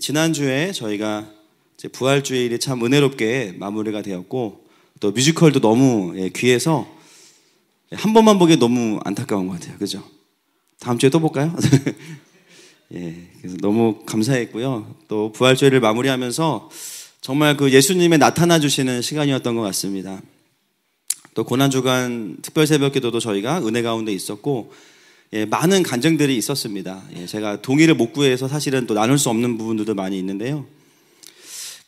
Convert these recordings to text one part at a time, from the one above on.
지난주에 저희가 이제 부활주일이 참 은혜롭게 마무리가 되었고, 또 뮤지컬도 너무 귀해서 한 번만 보기에 너무 안타까운 것 같아요. 그죠? 다음 주에 또 볼까요? 그래서 너무 감사했고요. 또 부활주일을 마무리하면서 정말 그 예수님의 나타나 주시는 시간이었던 것 같습니다. 또 고난주간 특별 새벽기도도 저희가 은혜 가운데 있었고, 많은 간증들이 있었습니다. 제가 동의를 못 구해서 사실은 또 나눌 수 없는 부분들도 많이 있는데요.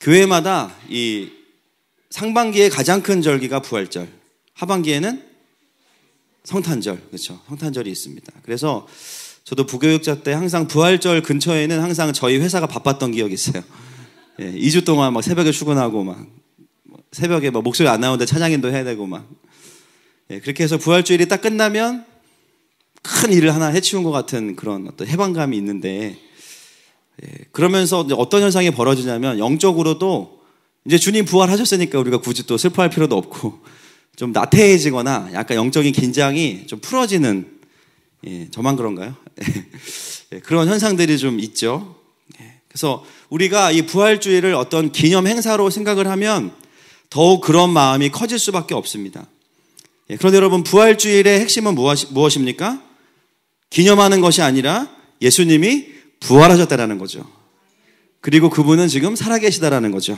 교회마다 이 상반기에 가장 큰 절기가 부활절, 하반기에는 성탄절, 그렇죠? 성탄절이 있습니다. 그래서 저도 부교육자 때 항상 부활절 근처에는 항상 저희 회사가 바빴던 기억이 있어요. 2주 동안 막 새벽에 출근하고 막 새벽에 막 목소리 안 나오는데 찬양인도 해야 되고 막 그렇게 해서 부활주일이 딱 끝나면 큰 일을 하나 해치운 것 같은 그런 어떤 해방감이 있는데, 그러면서 어떤 현상이 벌어지냐면 영적으로도 이제 주님 부활하셨으니까 우리가 굳이 또 슬퍼할 필요도 없고 좀 나태해지거나 약간 영적인 긴장이 좀 풀어지는, 저만 그런가요? 그런 현상들이 좀 있죠. 그래서 우리가 이 부활주일을 어떤 기념 행사로 생각을 하면 더욱 그런 마음이 커질 수밖에 없습니다. 그런데 여러분, 부활주일의 핵심은 무엇입니까? 기념하는 것이 아니라 예수님이 부활하셨다라는 거죠. 그리고 그분은 지금 살아계시다라는 거죠.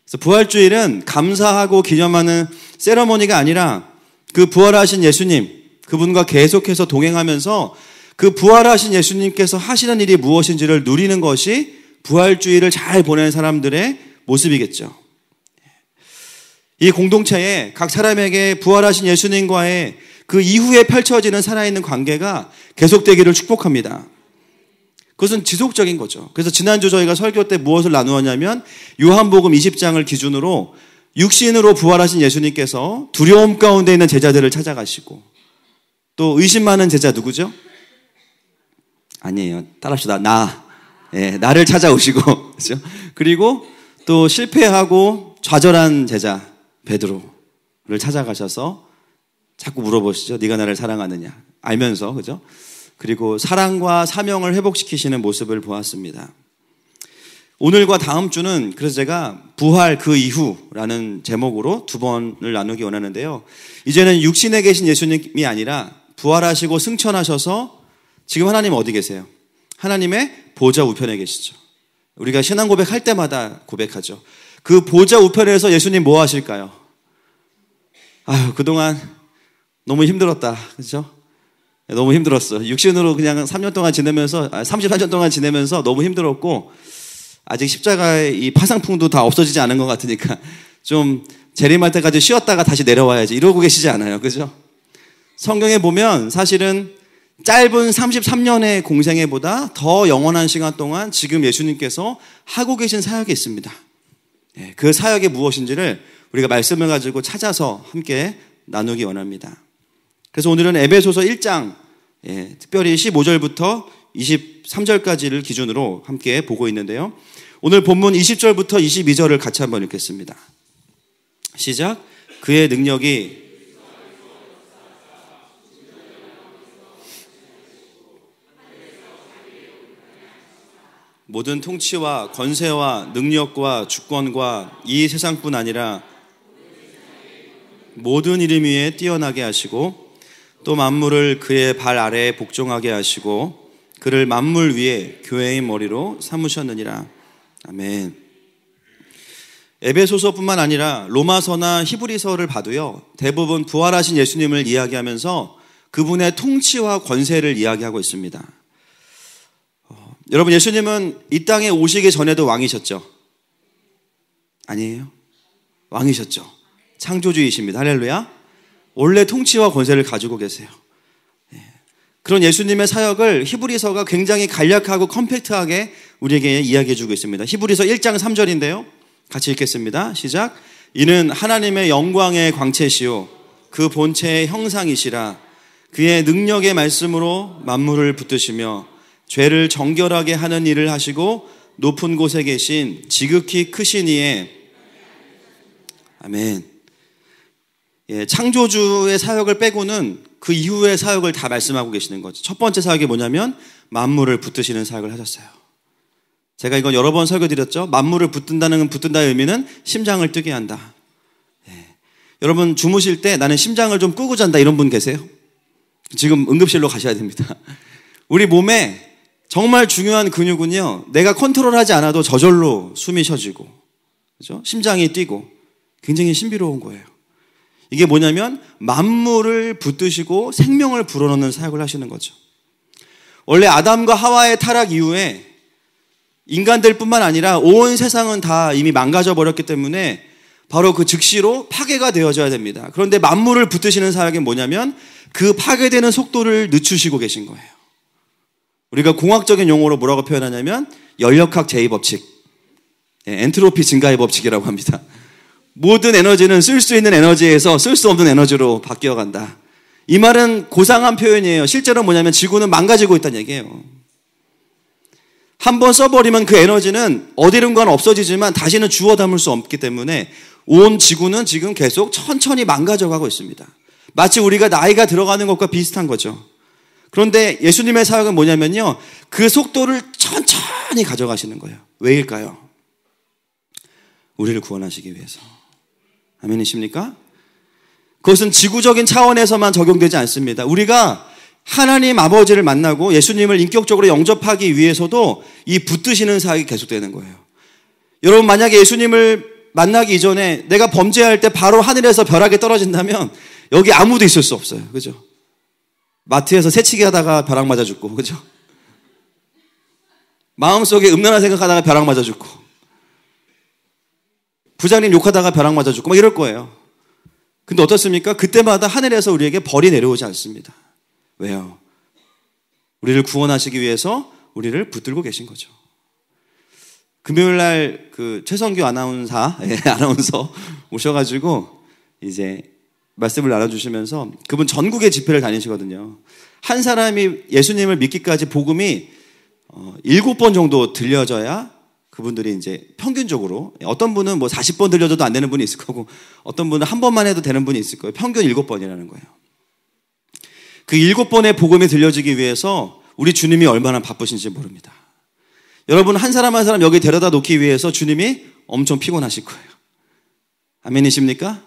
그래서 부활주일은 감사하고 기념하는 세러모니가 아니라 그 부활하신 예수님, 그분과 계속해서 동행하면서 그 부활하신 예수님께서 하시는 일이 무엇인지를 누리는 것이 부활주일을 잘 보낸 사람들의 모습이겠죠. 이 공동체에 각 사람에게 부활하신 예수님과의 그 이후에 펼쳐지는 살아있는 관계가 계속되기를 축복합니다. 그것은 지속적인 거죠. 그래서 지난주 저희가 설교 때 무엇을 나누었냐면 요한복음 20장을 기준으로 육신으로 부활하신 예수님께서 두려움 가운데 있는 제자들을 찾아가시고, 또 의심 많은 제자 누구죠? 아니에요. 따라합시다. 나를 찾아오시고, 그렇죠? 그리고 또 실패하고 좌절한 제자 베드로를 찾아가셔서 자꾸 물어보시죠. 네가 나를 사랑하느냐, 알면서, 그죠? 그리고 사랑과 사명을 회복시키시는 모습을 보았습니다. 오늘과 다음 주는 그래서 제가 부활 그 이후라는 제목으로 두 번을 나누기 원하는데요. 이제는 육신에 계신 예수님이 아니라 부활하시고 승천하셔서 지금 하나님 어디 계세요? 하나님의 보좌 우편에 계시죠. 우리가 신앙 고백할 때마다 고백하죠. 그 보좌 우편에서 예수님 뭐 하실까요? 그동안 너무 힘들었다. 그렇죠? 너무 힘들었어. 육신으로 그냥 3년 동안 지내면서, 34년 동안 지내면서 너무 힘들었고, 아직 십자가의 이 파상풍도 다 없어지지 않은 것 같으니까 좀 재림할 때까지 쉬었다가 다시 내려와야지, 이러고 계시지 않아요. 그죠? 성경에 보면 사실은 짧은 33년의 공생애보다 더 영원한 시간 동안 지금 예수님께서 하고 계신 사역이 있습니다. 그 사역이 무엇인지를 우리가 말씀을 가지고 찾아서 함께 나누기 원합니다. 그래서 오늘은 에베소서 1장, 특별히 15절부터 23절까지를 기준으로 함께 보고 있는데요. 오늘 본문 20절부터 22절을 같이 한번 읽겠습니다. 시작. 그의 능력이 모든 통치와 권세와 능력과 주권과 이 세상뿐 아니라 모든 이름 위에 뛰어나게 하시고, 또 만물을 그의 발 아래에 복종하게 하시고 그를 만물 위에 교회의 머리로 삼으셨느니라. 아멘. 에베소서뿐만 아니라 로마서나 히브리서를 봐도요, 대부분 부활하신 예수님을 이야기하면서 그분의 통치와 권세를 이야기하고 있습니다. 여러분, 예수님은 이 땅에 오시기 전에도 왕이셨죠? 아니에요? 왕이셨죠. 창조주이십니다. 할렐루야. 원래 통치와 권세를 가지고 계세요. 그런 예수님의 사역을 히브리서가 굉장히 간략하고 컴팩트하게 우리에게 이야기해주고 있습니다. 히브리서 1장 3절인데요. 같이 읽겠습니다. 시작. 이는 하나님의 영광의 광채시요 그 본체의 형상이시라. 그의 능력의 말씀으로 만물을 붙드시며 죄를 정결하게 하는 일을 하시고 높은 곳에 계신 지극히 크신 이의, 아멘. 창조주의 사역을 빼고는 그 이후의 사역을 다 말씀하고 계시는 거죠. 첫 번째 사역이 뭐냐면 만물을 붙드시는 사역을 하셨어요. 제가 이건 여러 번 설교드렸죠. 만물을 붙든다는 붙든다의 의미는 심장을 뛰게 한다. 여러분 주무실 때 나는 심장을 좀 끄고 잔다 이런 분 계세요? 지금 응급실로 가셔야 됩니다. 우리 몸에 정말 중요한 근육은요, 내가 컨트롤하지 않아도 저절로 숨이 쉬어지고, 그죠? 심장이 뛰고 굉장히 신비로운 거예요. 이게 뭐냐면 만물을 붙드시고 생명을 불어넣는 사역을 하시는 거죠. 원래 아담과 하와의 타락 이후에 인간들뿐만 아니라 온 세상은 다 이미 망가져 버렸기 때문에 바로 그 즉시로 파괴가 되어져야 됩니다. 그런데 만물을 붙드시는 사역이 뭐냐면 그 파괴되는 속도를 늦추시고 계신 거예요. 우리가 공학적인 용어로 뭐라고 표현하냐면 연력학 제2법칙, 엔트로피 증가의 법칙이라고 합니다. 모든 에너지는 쓸 수 있는 에너지에서 쓸 수 없는 에너지로 바뀌어간다. 이 말은 고상한 표현이에요. 실제로 뭐냐면 지구는 망가지고 있다는 얘기예요. 한번 써버리면 그 에너지는 어디론가는 없어지지만 다시는 주워 담을 수 없기 때문에 온 지구는 지금 계속 천천히 망가져가고 있습니다. 마치 우리가 나이가 들어가는 것과 비슷한 거죠. 그런데 예수님의 사역은 뭐냐면요, 그 속도를 천천히 가져가시는 거예요. 왜일까요? 우리를 구원하시기 위해서. 아멘이십니까? 그것은 지구적인 차원에서만 적용되지 않습니다. 우리가 하나님 아버지를 만나고 예수님을 인격적으로 영접하기 위해서도 이 붙드시는 사역이 계속되는 거예요. 여러분 만약에 예수님을 만나기 이전에 내가 범죄할 때 바로 하늘에서 벼락이 떨어진다면 여기 아무도 있을 수 없어요. 그죠? 마트에서 새치기 하다가 벼락 맞아 죽고, 그죠? 마음속에 음란한 생각하다가 벼락 맞아 죽고, 부장님 욕하다가 벼락 맞아 죽고 막 이럴 거예요. 근데 어떻습니까? 그때마다 하늘에서 우리에게 벌이 내려오지 않습니다. 왜요? 우리를 구원하시기 위해서 우리를 붙들고 계신 거죠. 금요일날 그 최성규 아나운서 오셔가지고 이제 말씀을 나눠주시면서 그분 전국의 집회를 다니시거든요. 한 사람이 예수님을 믿기까지 복음이 7번 정도 들려져야 그분들이 이제 평균적으로, 어떤 분은 뭐 40번 들려줘도 안 되는 분이 있을 거고 어떤 분은 한 번만 해도 되는 분이 있을 거예요. 평균 7번이라는 거예요. 그 7번의 복음이 들려지기 위해서 우리 주님이 얼마나 바쁘신지 모릅니다. 여러분 한 사람 한 사람 여기 데려다 놓기 위해서 주님이 엄청 피곤하실 거예요. 아멘이십니까?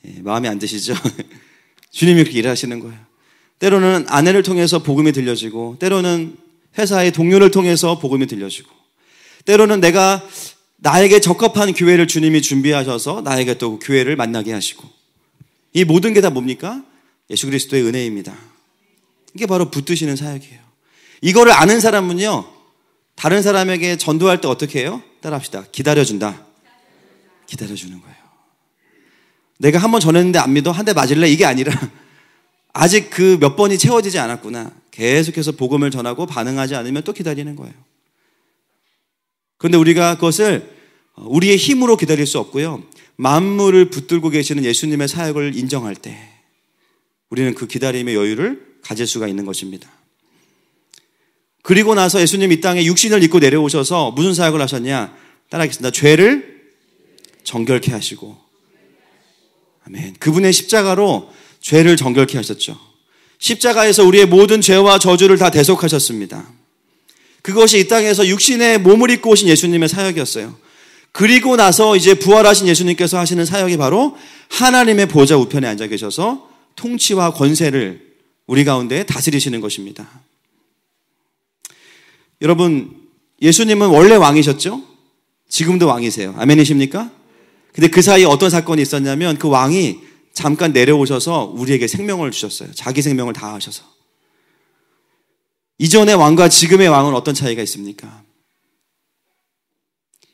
예, 마음에 안 드시죠? 주님이 그렇게 일하시는 거예요. 때로는 아내를 통해서 복음이 들려지고, 때로는 회사의 동료를 통해서 복음이 들려지고, 때로는 내가 나에게 적합한 교회를 주님이 준비하셔서 나에게 또 교회를 만나게 하시고, 이 모든 게 다 뭡니까? 예수 그리스도의 은혜입니다. 이게 바로 붙드시는 사역이에요. 이거를 아는 사람은요, 다른 사람에게 전도할 때 어떻게 해요? 따라합시다. 기다려준다. 기다려주는 거예요. 내가 한 번 전했는데 안 믿어? 한 대 맞을래? 이게 아니라 아직 그 몇 번이 채워지지 않았구나. 계속해서 복음을 전하고 반응하지 않으면 또 기다리는 거예요. 그런데 우리가 그것을 우리의 힘으로 기다릴 수 없고요. 만물을 붙들고 계시는 예수님의 사역을 인정할 때 우리는 그 기다림의 여유를 가질 수가 있는 것입니다. 그리고 나서 예수님 이 땅에 육신을 입고 내려오셔서 무슨 사역을 하셨냐? 따라하겠습니다. 죄를 정결케 하시고, 아멘. 그분의 십자가로 죄를 정결케 하셨죠. 십자가에서 우리의 모든 죄와 저주를 다 대속하셨습니다. 그것이 이 땅에서 육신의 몸을 입고 오신 예수님의 사역이었어요. 그리고 나서 이제 부활하신 예수님께서 하시는 사역이 바로 하나님의 보좌 우편에 앉아 계셔서 통치와 권세를 우리 가운데 다스리시는 것입니다. 여러분, 예수님은 원래 왕이셨죠? 지금도 왕이세요. 아멘이십니까? 근데 그 사이에 어떤 사건이 있었냐면 그 왕이 잠깐 내려오셔서 우리에게 생명을 주셨어요. 자기 생명을 다하셔서. 이전의 왕과 지금의 왕은 어떤 차이가 있습니까?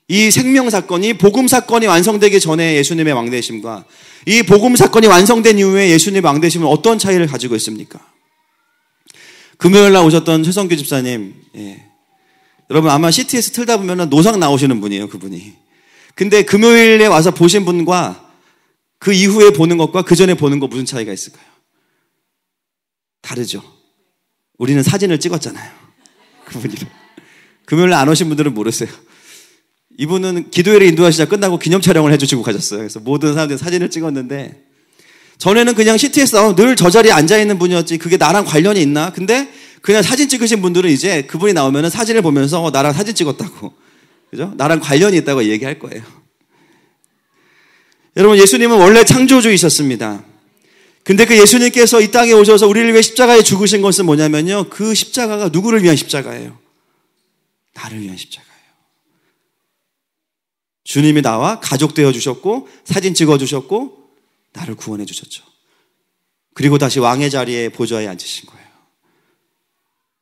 이 생명 사건이, 복음 사건이 완성되기 전에 예수님의 왕되심과 이 복음 사건이 완성된 이후에 예수님의 왕되심은 어떤 차이를 가지고 있습니까? 금요일날 오셨던 최성규 집사님, 여러분 아마 CTS 틀다 보면 노상 나오시는 분이에요, 그분이. 근데 금요일에 와서 보신 분과 그 이후에 보는 것과 그 전에 보는 것 무슨 차이가 있을까요? 다르죠. 우리는 사진을 찍었잖아요. 그분이랑. 금요일날 안 오신 분들은 모르세요. 이분은 기도회를 인도하시자 끝나고 기념 촬영을 해주시고 가셨어요. 그래서 모든 사람들이 사진을 찍었는데, 전에는 그냥 CTS 나오면 늘 저 자리에 앉아있는 분이었지 그게 나랑 관련이 있나? 근데 그냥 사진 찍으신 분들은 이제 그분이 나오면 사진을 보면서 나랑 사진 찍었다고, 그죠? 나랑 관련이 있다고 얘기할 거예요. 여러분, 예수님은 원래 창조주이셨습니다. 근데 그 예수님께서 이 땅에 오셔서 우리를 위해 십자가에 죽으신 것은 뭐냐면요, 그 십자가가 누구를 위한 십자가예요? 나를 위한 십자가예요. 주님이 나와 가족 되어 주셨고, 사진 찍어 주셨고, 나를 구원해 주셨죠. 그리고 다시 왕의 자리에, 보좌에 앉으신 거예요.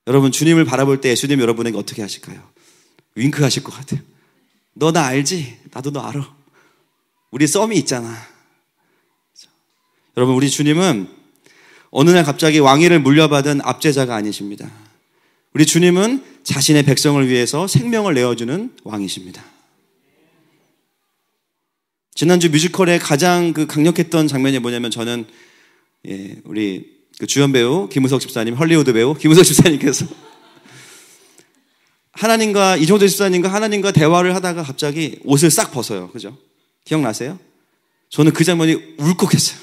여러분, 주님을 바라볼 때 예수님 여러분에게 어떻게 하실까요? 윙크 하실 것 같아요. 너 나 알지? 나도 너 알아. 우리 썸이 있잖아. 여러분, 우리 주님은 어느 날 갑자기 왕위를 물려받은 압제자가 아니십니다. 우리 주님은 자신의 백성을 위해서 생명을 내어주는 왕이십니다. 지난주 뮤지컬의 가장 강력했던 장면이 뭐냐면, 저는 우리 주연 배우 김우석 집사님, 헐리우드 배우 김우석 집사님께서 하나님과, 이종도 집사님과 하나님과 대화를 하다가 갑자기 옷을 싹 벗어요. 그죠? 기억나세요? 저는 그 장면이 울컥했어요.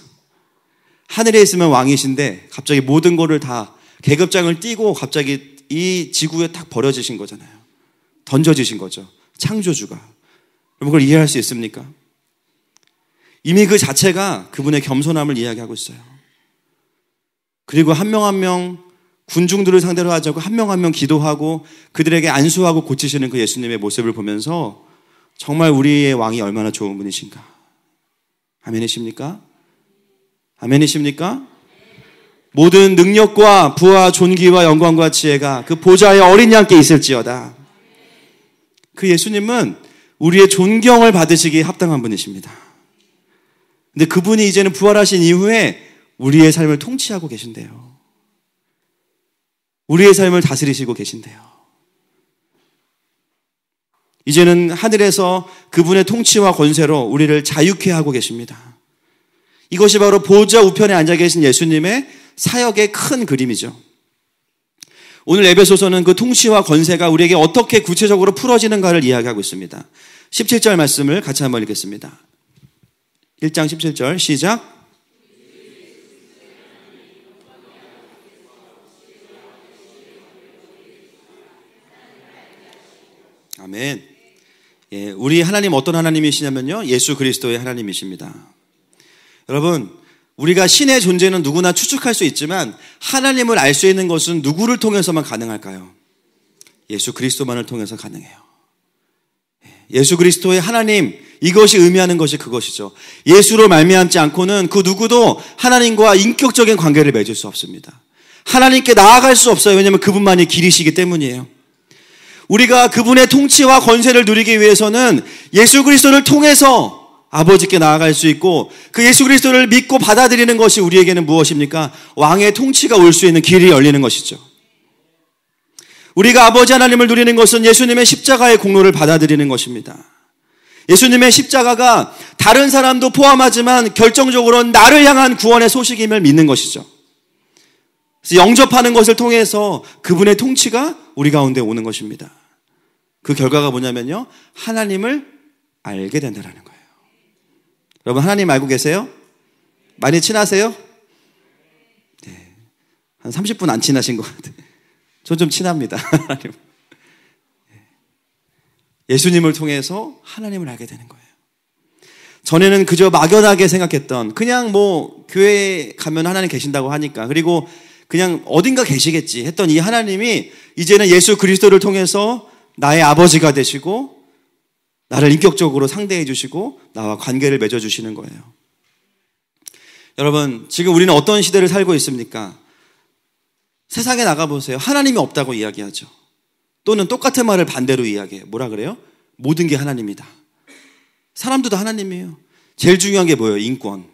하늘에 있으면 왕이신데 갑자기 모든 거를 다 계급장을 띄고 갑자기 이 지구에 딱 버려지신 거잖아요. 던져지신 거죠. 창조주가. 여러분, 그걸 이해할 수 있습니까? 이미 그 자체가 그분의 겸손함을 이야기하고 있어요. 그리고 한 명 한 명 군중들을 상대로 하지 않고 한 명 한 명 기도하고 그들에게 안수하고 고치시는 그 예수님의 모습을 보면서 정말 우리의 왕이 얼마나 좋은 분이신가. 아멘이십니까? 아멘이십니까? 모든 능력과 부와 존귀와 영광과 지혜가 그 보좌의 어린 양께 있을지어다. 그 예수님은 우리의 존경을 받으시기에 합당한 분이십니다. 근데 그분이 이제는 부활하신 이후에 우리의 삶을 통치하고 계신대요. 우리의 삶을 다스리시고 계신대요. 이제는 하늘에서 그분의 통치와 권세로 우리를 자유케 하고 계십니다. 이것이 바로 보좌 우편에 앉아 계신 예수님의 사역의 큰 그림이죠. 오늘 에베소서는 그 통치와 권세가 우리에게 어떻게 구체적으로 풀어지는가를 이야기하고 있습니다. 17절 말씀을 같이 한번 읽겠습니다. 1장 17절 시작. 아멘. 예, 우리 하나님 어떤 하나님이시냐면요, 예수 그리스도의 하나님이십니다. 여러분, 우리가 신의 존재는 누구나 추측할 수 있지만 하나님을 알 수 있는 것은 누구를 통해서만 가능할까요? 예수 그리스도만을 통해서 가능해요. 예수 그리스도의 하나님, 이것이 의미하는 것이 그것이죠. 예수로 말미암지 않고는 그 누구도 하나님과 인격적인 관계를 맺을 수 없습니다. 하나님께 나아갈 수 없어요. 왜냐하면 그분만이 길이시기 때문이에요. 우리가 그분의 통치와 권세를 누리기 위해서는 예수 그리스도를 통해서 아버지께 나아갈 수 있고, 그 예수 그리스도를 믿고 받아들이는 것이 우리에게는 무엇입니까? 왕의 통치가 올 수 있는 길이 열리는 것이죠. 우리가 아버지 하나님을 누리는 것은 예수님의 십자가의 공로를 받아들이는 것입니다. 예수님의 십자가가 다른 사람도 포함하지만 결정적으로는 나를 향한 구원의 소식임을 믿는 것이죠. 그래서 영접하는 것을 통해서 그분의 통치가 우리 가운데 오는 것입니다. 그 결과가 뭐냐면요, 하나님을 알게 된다는 거예요. 여러분, 하나님 알고 계세요? 많이 친하세요? 네, 한 30분 안 친하신 것 같아요. 저 좀 친합니다. 하나님. 예수님을 통해서 하나님을 알게 되는 거예요. 전에는 그저 막연하게 생각했던, 그냥 뭐 교회에 가면 하나님 계신다고 하니까, 그리고 그냥 어딘가 계시겠지 했던 이 하나님이 이제는 예수 그리스도를 통해서 나의 아버지가 되시고 나를 인격적으로 상대해 주시고 나와 관계를 맺어 주시는 거예요. 여러분, 지금 우리는 어떤 시대를 살고 있습니까? 세상에 나가보세요. 하나님이 없다고 이야기하죠. 또는 똑같은 말을 반대로 이야기해요. 뭐라 그래요? 모든 게 하나님이다. 사람도 다 하나님이에요. 제일 중요한 게 뭐예요? 인권.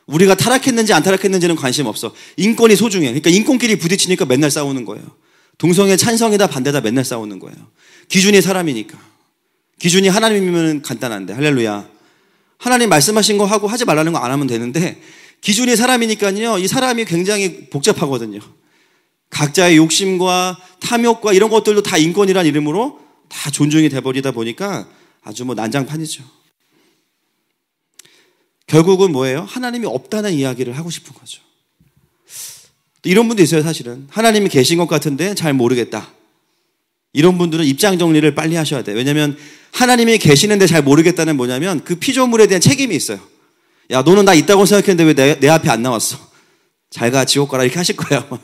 우리가 타락했는지 안 타락했는지는 관심 없어. 인권이 소중해. 그러니까 인권끼리 부딪히니까 맨날 싸우는 거예요. 동성애 찬성이다 반대다 맨날 싸우는 거예요. 기준이 사람이니까. 기준이 하나님이면 간단한데, 할렐루야. 하나님 말씀하신 거 하고 하지 말라는 거 안 하면 되는데, 기준이 사람이니까요, 이 사람이 굉장히 복잡하거든요. 각자의 욕심과 탐욕과 이런 것들도 다 인권이란 이름으로 다 존중이 돼버리다 보니까 아주 뭐 난장판이죠. 결국은 뭐예요? 하나님이 없다는 이야기를 하고 싶은 거죠. 또 이런 분도 있어요. 사실은 하나님이 계신 것 같은데 잘 모르겠다. 이런 분들은 입장 정리를 빨리 하셔야 돼요. 왜냐하면 하나님이 계시는데 잘 모르겠다는 뭐냐면 그 피조물에 대한 책임이 있어요. 야, 너는 나 있다고 생각했는데 왜 내 앞에 안 나왔어? 잘 가, 지옥 가라, 이렇게 하실 거예요.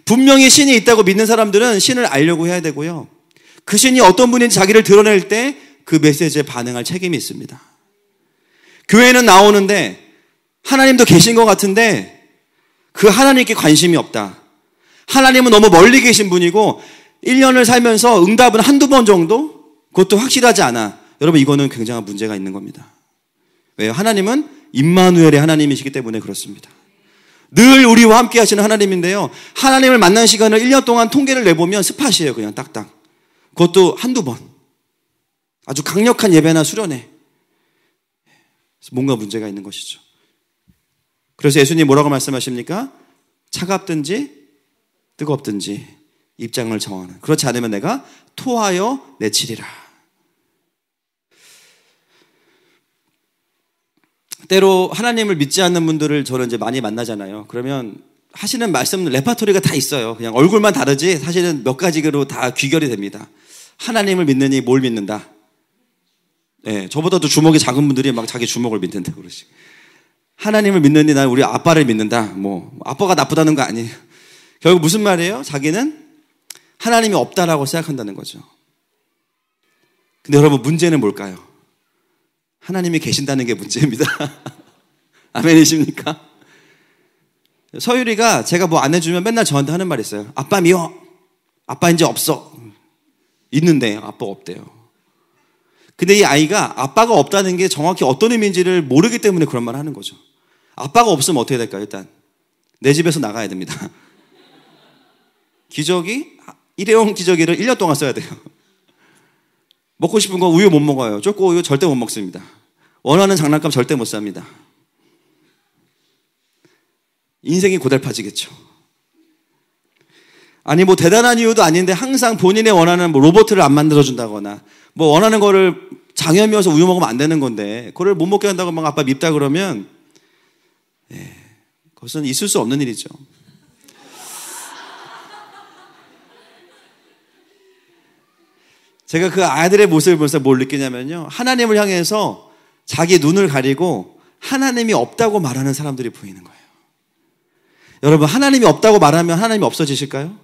분명히 신이 있다고 믿는 사람들은 신을 알려고 해야 되고요. 그 신이 어떤 분인지 자기를 드러낼 때 그 메시지에 반응할 책임이 있습니다. 교회는 나오는데 하나님도 계신 것 같은데 그 하나님께 관심이 없다. 하나님은 너무 멀리 계신 분이고 1년을 살면서 응답은 한두 번 정도? 그것도 확실하지 않아. 여러분, 이거는 굉장한 문제가 있는 겁니다. 왜요? 하나님은 임마누엘의 하나님이시기 때문에 그렇습니다. 늘 우리와 함께 하시는 하나님인데요. 하나님을 만난 시간을 1년 동안 통계를 내보면 스팟이에요. 그냥 딱딱. 그것도 한두 번. 아주 강력한 예배나 수련회. 뭔가 문제가 있는 것이죠. 그래서 예수님 뭐라고 말씀하십니까? 차갑든지 뜨겁든지 입장을 정하는. 그렇지 않으면 내가 토하여 내치리라. 때로 하나님을 믿지 않는 분들을 저는 이제 많이 만나잖아요. 그러면 하시는 말씀 레파토리가 다 있어요. 그냥 얼굴만 다르지 사실은 몇 가지로 다 귀결이 됩니다. 하나님을 믿느니 뭘 믿는다. 네, 저보다도 주먹이 작은 분들이 막 자기 주먹을 믿는다 그러시. 하나님을 믿느니 난 우리 아빠를 믿는다. 뭐 아빠가 나쁘다는 거 아니에요. 결국 무슨 말이에요? 자기는 하나님이 없다라고 생각한다는 거죠. 근데 여러분, 문제는 뭘까요? 하나님이 계신다는 게 문제입니다. 아멘이십니까? 서유리가 제가 뭐 안 해주면 맨날 저한테 하는 말이 있어요. 아빠 미워. 아빠 이제 없어. 있는데 아빠가 없대요. 근데 이 아이가 아빠가 없다는 게 정확히 어떤 의미인지를 모르기 때문에 그런 말을 하는 거죠. 아빠가 없으면 어떻게 될까요? 일단 내 집에서 나가야 됩니다. 기저귀, 일회용 기저귀를 1년 동안 써야 돼요. 먹고 싶은 거 우유 못 먹어요. 초코 우유 절대 못 먹습니다. 원하는 장난감 절대 못 삽니다. 인생이 고달파지겠죠. 아니 뭐 대단한 이유도 아닌데 항상 본인의 원하는 뭐 로봇을 안 만들어준다거나 뭐 원하는 거를 장염이어서 우유 먹으면 안 되는 건데 그걸 못 먹게 한다고 막 아빠 밉다 그러면 그것은 있을 수 없는 일이죠. 제가 그 아이들의 모습을 보면서 뭘 느끼냐면요. 하나님을 향해서 자기 눈을 가리고 하나님이 없다고 말하는 사람들이 보이는 거예요. 여러분, 하나님이 없다고 말하면 하나님이 없어지실까요?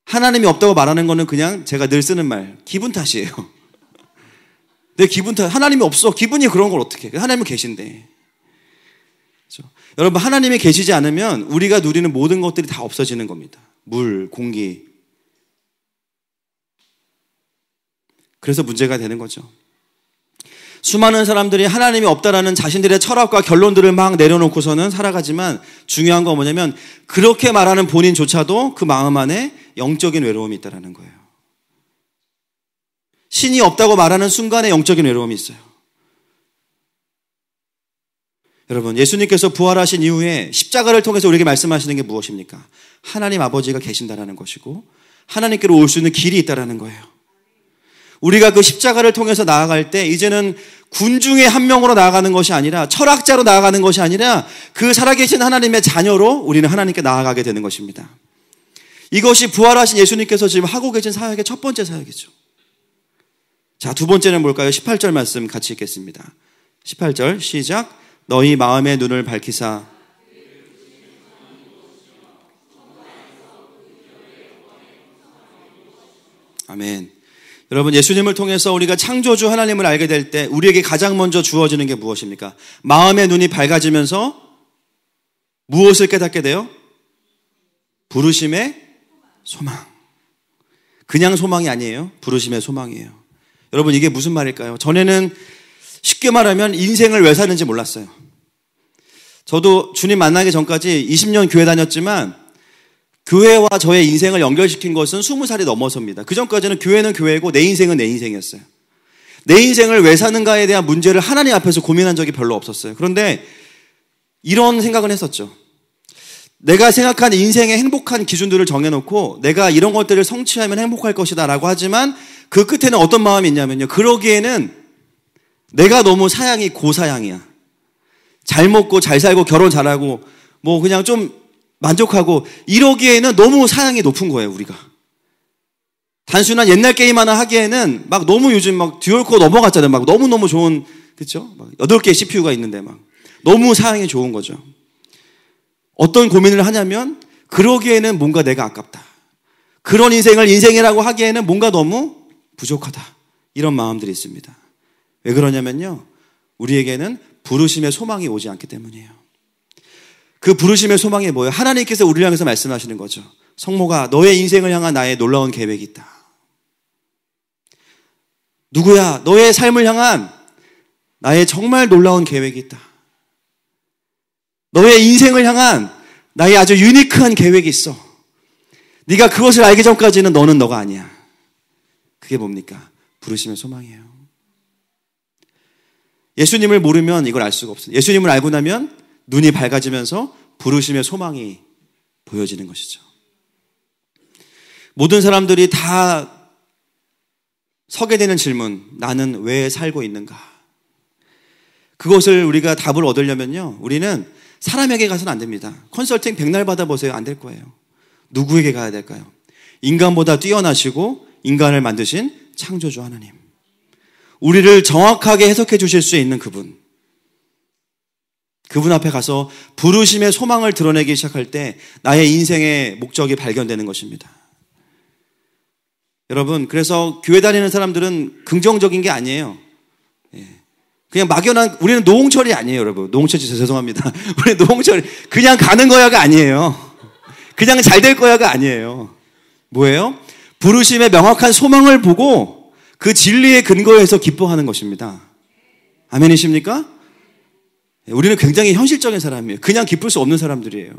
하나님이 없다고 말하는 거는 그냥 제가 늘 쓰는 말, 기분 탓이에요. 내 기분 탓, 하나님이 없어. 기분이 그런 걸 어떻게 해? 하나님은 계신데. 그렇죠? 여러분, 하나님이 계시지 않으면 우리가 누리는 모든 것들이 다 없어지는 겁니다. 물, 공기. 그래서 문제가 되는 거죠. 수많은 사람들이 하나님이 없다라는 자신들의 철학과 결론들을 막 내려놓고서는 살아가지만 중요한 건 뭐냐면 그렇게 말하는 본인조차도 그 마음 안에 영적인 외로움이 있다는 거예요. 신이 없다고 말하는 순간에 영적인 외로움이 있어요. 여러분, 예수님께서 부활하신 이후에 십자가를 통해서 우리에게 말씀하시는 게 무엇입니까? 하나님 아버지가 계신다라는 것이고 하나님께로 올 수 있는 길이 있다라는 거예요. 우리가 그 십자가를 통해서 나아갈 때 이제는 군 중에 한 명으로 나아가는 것이 아니라 철학자로 나아가는 것이 아니라 그 살아계신 하나님의 자녀로 우리는 하나님께 나아가게 되는 것입니다. 이것이 부활하신 예수님께서 지금 하고 계신 사역의 첫 번째 사역이죠. 자, 두 번째는 뭘까요? 18절 말씀 같이 읽겠습니다. 18절 시작. 너희 마음의 눈을 밝히사 아멘. 여러분, 예수님을 통해서 우리가 창조주 하나님을 알게 될 때 우리에게 가장 먼저 주어지는 게 무엇입니까? 마음의 눈이 밝아지면서 무엇을 깨닫게 돼요? 부르심의 소망. 그냥 소망이 아니에요. 부르심의 소망이에요. 여러분, 이게 무슨 말일까요? 전에는 쉽게 말하면 인생을 왜 사는지 몰랐어요. 저도 주님 만나기 전까지 20년 교회 다녔지만 교회와 저의 인생을 연결시킨 것은 20살이 넘어서입니다. 그 전까지는 교회는 교회고 내 인생은 내 인생이었어요. 내 인생을 왜 사는가에 대한 문제를 하나님 앞에서 고민한 적이 별로 없었어요. 그런데 이런 생각은 했었죠. 내가 생각한 인생의 행복한 기준들을 정해놓고 내가 이런 것들을 성취하면 행복할 것이다 라고 하지만 그 끝에는 어떤 마음이 있냐면요. 그러기에는 내가 너무 사양이 고사양이야. 잘 먹고 잘 살고 결혼 잘하고 뭐 그냥 좀 만족하고 이러기에는 너무 사양이 높은 거예요, 우리가. 단순한 옛날 게임 하나 하기에는 막 너무 요즘 막 듀얼코어 넘어갔잖아요. 막 너무너무 좋은, 그쵸? 막 8개의 CPU가 있는데 막 너무 사양이 좋은 거죠. 어떤 고민을 하냐면 그러기에는 뭔가 내가 아깝다. 그런 인생을 인생이라고 하기에는 뭔가 너무 부족하다. 이런 마음들이 있습니다. 왜 그러냐면요, 우리에게는 부르심의 소망이 오지 않기 때문이에요. 그 부르심의 소망이 뭐예요? 하나님께서 우리를 향해서 말씀하시는 거죠. 성모가 너의 인생을 향한 나의 놀라운 계획이 있다. 누구야? 너의 삶을 향한 나의 정말 놀라운 계획이 있다. 너의 인생을 향한 나의 아주 유니크한 계획이 있어. 네가 그것을 알기 전까지는 너는 너가 아니야. 그게 뭡니까? 부르심의 소망이에요. 예수님을 모르면 이걸 알 수가 없어요. 예수님을 알고 나면 눈이 밝아지면서 부르심의 소망이 보여지는 것이죠. 모든 사람들이 다 서게 되는 질문, 나는 왜 살고 있는가? 그것을 우리가 답을 얻으려면요, 우리는 사람에게 가서는 안 됩니다. 컨설팅 백날 받아보세요. 안 될 거예요. 누구에게 가야 될까요? 인간보다 뛰어나시고 인간을 만드신 창조주 하나님. 우리를 정확하게 해석해 주실 수 있는 그분. 그분 앞에 가서 부르심의 소망을 드러내기 시작할 때 나의 인생의 목적이 발견되는 것입니다. 여러분, 그래서 교회 다니는 사람들은 긍정적인 게 아니에요. 그냥 막연한, 우리는 노홍철이 아니에요, 여러분. 노홍철 씨 죄송합니다. 우리 노홍철이 그냥 가는 거야가 아니에요. 그냥 잘 될 거야가 아니에요. 뭐예요? 부르심의 명확한 소망을 보고 그 진리의 근거에서 기뻐하는 것입니다. 아멘이십니까? 우리는 굉장히 현실적인 사람이에요. 그냥 기쁠 수 없는 사람들이에요.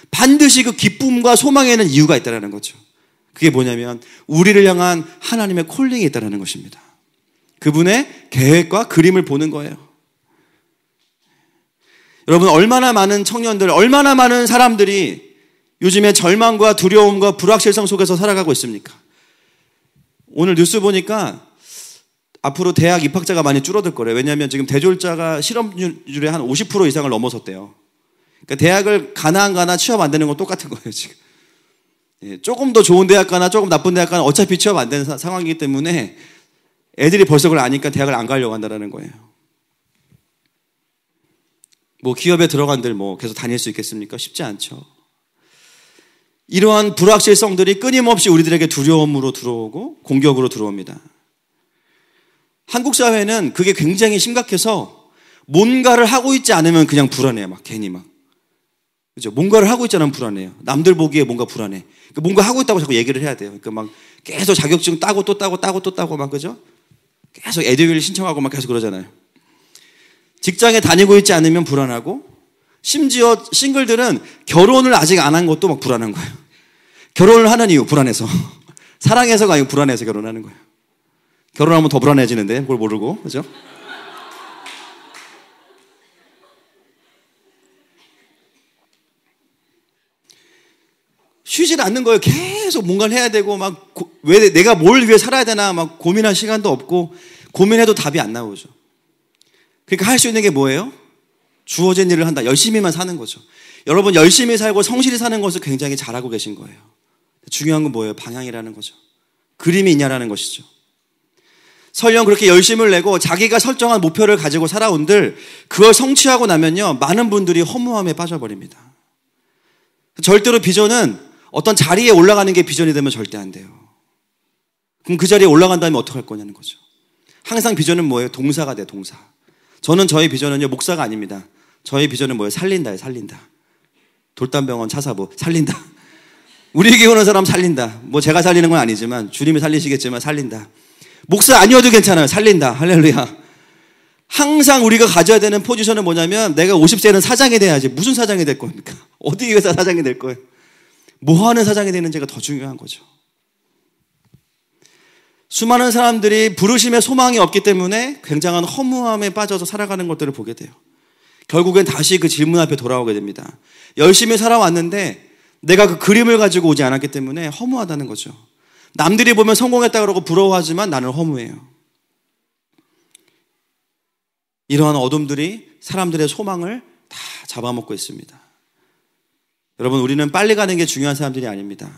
반드시 그 기쁨과 소망에는 이유가 있다는 거죠. 그게 뭐냐면 우리를 향한 하나님의 콜링이 있다는 것입니다. 그분의 계획과 그림을 보는 거예요. 여러분, 얼마나 많은 청년들, 얼마나 많은 사람들이 요즘에 절망과 두려움과 불확실성 속에서 살아가고 있습니까? 오늘 뉴스 보니까 앞으로 대학 입학자가 많이 줄어들 거래요. 왜냐하면 지금 대졸자가 실업률의 한 50% 이상을 넘어섰대요. 그러니까 대학을 가나 안 가나 취업 안 되는 건 똑같은 거예요, 지금. 조금 더 좋은 대학 가나 조금 나쁜 대학 가나 어차피 취업 안 되는 상황이기 때문에 애들이 벌써 그걸 아니까 대학을 안 가려고 한다는 거예요. 뭐 기업에 들어간들 뭐 계속 다닐 수 있겠습니까? 쉽지 않죠. 이러한 불확실성들이 끊임없이 우리들에게 두려움으로 들어오고 공격으로 들어옵니다. 한국 사회는 그게 굉장히 심각해서 뭔가를 하고 있지 않으면 그냥 불안해요. 막 괜히 막. 그죠? 뭔가를 하고 있지 않으면 불안해요. 남들 보기에 뭔가 불안해. 그러니까 뭔가 하고 있다고 자꾸 얘기를 해야 돼요. 그러니까 막 계속 자격증 따고 또 따고 따고 또 따고 막, 그죠? 계속 에듀윌 신청하고 막 계속 그러잖아요. 직장에 다니고 있지 않으면 불안하고, 심지어 싱글들은 결혼을 아직 안 한 것도 막 불안한 거예요. 결혼을 하는 이유, 불안해서. 사랑해서가 아니고 불안해서 결혼하는 거예요. 결혼하면 더 불안해지는데 그걸 모르고, 그죠? 쉬질 않는 거예요. 계속 뭔가를 해야 되고, 막, 왜 내가 뭘 위해 살아야 되나, 막 고민할 시간도 없고, 고민해도 답이 안 나오죠. 그러니까 할 수 있는 게 뭐예요? 주어진 일을 한다. 열심히만 사는 거죠. 여러분, 열심히 살고 성실히 사는 것을 굉장히 잘하고 계신 거예요. 중요한 건 뭐예요? 방향이라는 거죠. 그림이 있냐라는 것이죠. 설령 그렇게 열심을 내고 자기가 설정한 목표를 가지고 살아온들 그걸 성취하고 나면요, 많은 분들이 허무함에 빠져버립니다. 절대로 비전은 어떤 자리에 올라가는 게 비전이 되면 절대 안 돼요. 그럼 그 자리에 올라간 다음에 어떻게 할 거냐는 거죠. 항상 비전은 뭐예요? 동사가 돼요, 동사. 저는 저희 비전은요, 목사가 아닙니다. 저희 비전은 뭐예요? 살린다예요, 살린다. 돌담병원 차사부, 살린다. 우리 교회 오는 사람 살린다. 뭐 제가 살리는 건 아니지만 주님이 살리시겠지만 살린다. 목사 아니어도 괜찮아요. 살린다. 할렐루야. 항상 우리가 가져야 되는 포지션은 뭐냐면 내가 50세는 사장이 돼야지. 무슨 사장이 될 겁니까? 어디 회사 사장이 될 거예요? 뭐 하는 사장이 되는지가 더 중요한 거죠. 수많은 사람들이 부르심의 소망이 없기 때문에 굉장한 허무함에 빠져서 살아가는 것들을 보게 돼요. 결국엔 다시 그 질문 앞에 돌아오게 됩니다. 열심히 살아왔는데 내가 그 그림을 가지고 오지 않았기 때문에 허무하다는 거죠. 남들이 보면 성공했다 그러고 부러워하지만 나는 허무해요. 이러한 어둠들이 사람들의 소망을 다 잡아먹고 있습니다. 여러분, 우리는 빨리 가는 게 중요한 사람들이 아닙니다.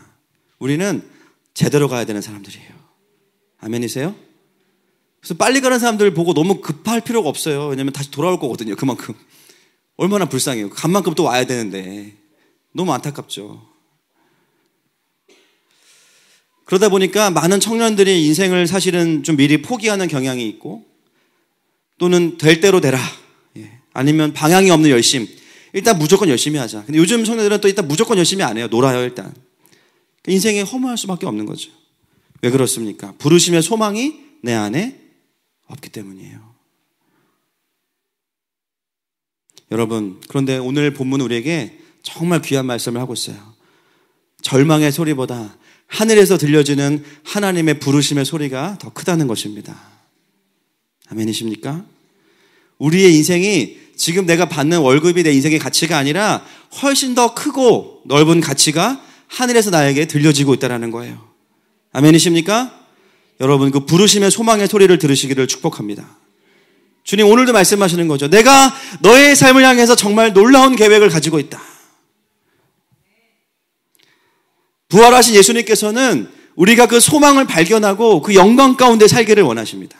우리는 제대로 가야 되는 사람들이에요. 아멘이세요? 그래서 빨리 가는 사람들 보고 너무 급할 필요가 없어요. 왜냐면 다시 돌아올 거거든요. 그만큼. 얼마나 불쌍해요. 간 만큼 또 와야 되는데. 너무 안타깝죠. 그러다 보니까 많은 청년들이 인생을 사실은 좀 미리 포기하는 경향이 있고, 또는 될 대로 되라, 아니면 방향이 없는 열심. 일단 무조건 열심히 하자. 근데 요즘 청년들은 또 일단 무조건 열심히 안 해요. 놀아요, 일단. 인생에 허무할 수밖에 없는 거죠. 왜 그렇습니까? 부르심의 소망이 내 안에 없기 때문이에요. 여러분, 그런데 오늘 본문 우리에게 정말 귀한 말씀을 하고 있어요. 절망의 소리보다 하늘에서 들려지는 하나님의 부르심의 소리가 더 크다는 것입니다. 아멘이십니까? 우리의 인생이 지금 내가 받는 월급이 내 인생의 가치가 아니라 훨씬 더 크고 넓은 가치가 하늘에서 나에게 들려지고 있다는 거예요. 아멘이십니까? 여러분, 그 부르심의 소망의 소리를 들으시기를 축복합니다. 주님 오늘도 말씀하시는 거죠. 내가 너의 삶을 향해서 정말 놀라운 계획을 가지고 있다. 부활하신 예수님께서는 우리가 그 소망을 발견하고 그 영광 가운데 살기를 원하십니다.